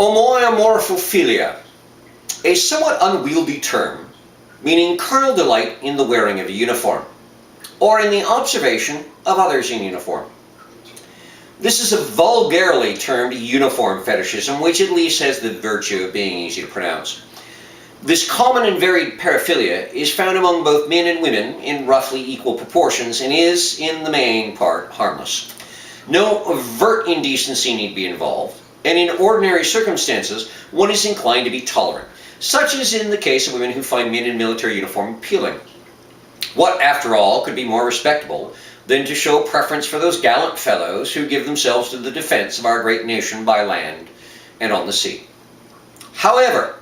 Omoiommorfophilia, a somewhat unwieldy term, meaning carnal delight in the wearing of a uniform, or in the observation of others in uniform. This is a vulgarly termed uniform fetishism, which at least has the virtue of being easy to pronounce. This common and varied paraphilia is found among both men and women in roughly equal proportions and is, in the main part, harmless. No overt indecency need be involved, and in ordinary circumstances, one is inclined to be tolerant, such as in the case of women who find men in military uniform appealing. What, after all, could be more respectable than to show preference for those gallant fellows who give themselves to the defense of our great nation by land and on the sea? However,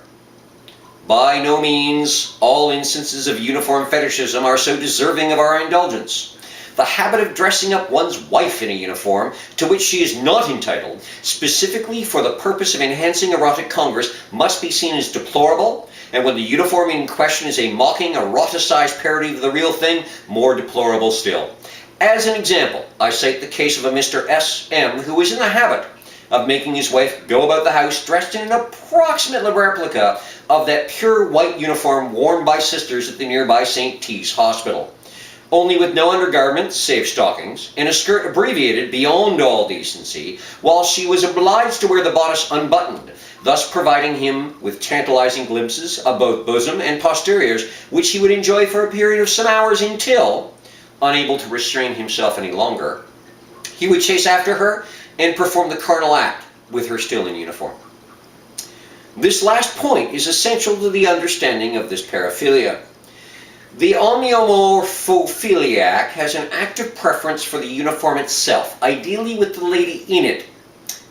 by no means all instances of uniform fetishism are so deserving of our indulgence. The habit of dressing up one's wife in a uniform to which she is not entitled, specifically for the purpose of enhancing erotic congress, must be seen as deplorable, and when the uniform in question is a mocking, eroticized parody of the real thing, more deplorable still. As an example, I cite the case of a Mr. S.M. who was in the habit of making his wife go about the house dressed in an approximate replica of that pure white uniform worn by sisters at the nearby St. T's Hospital, only with no undergarments save stockings, and a skirt abbreviated beyond all decency, while she was obliged to wear the bodice unbuttoned, thus providing him with tantalizing glimpses of both bosom and posteriors, which he would enjoy for a period of some hours until, unable to restrain himself any longer, he would chase after her and perform the carnal act with her still in uniform. This last point is essential to the understanding of this paraphilia. The omoiommorphophiliac has an active preference for the uniform itself, ideally with the lady in it,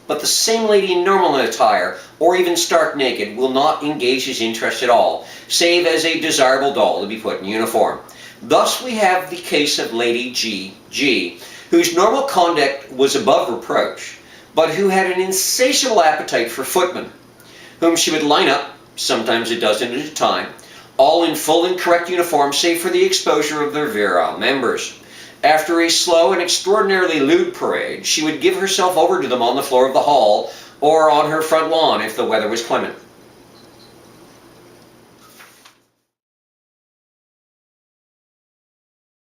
but the same lady in normal attire, or even stark naked, will not engage his interest at all, save as a desirable doll to be put in uniform. Thus we have the case of Lady G, whose normal conduct was above reproach, but who had an insatiable appetite for footmen, whom she would line up, sometimes a dozen at a time, all in full and correct uniform save for the exposure of their virile members. After a slow and extraordinarily lewd parade, she would give herself over to them on the floor of the hall or on her front lawn if the weather was clement.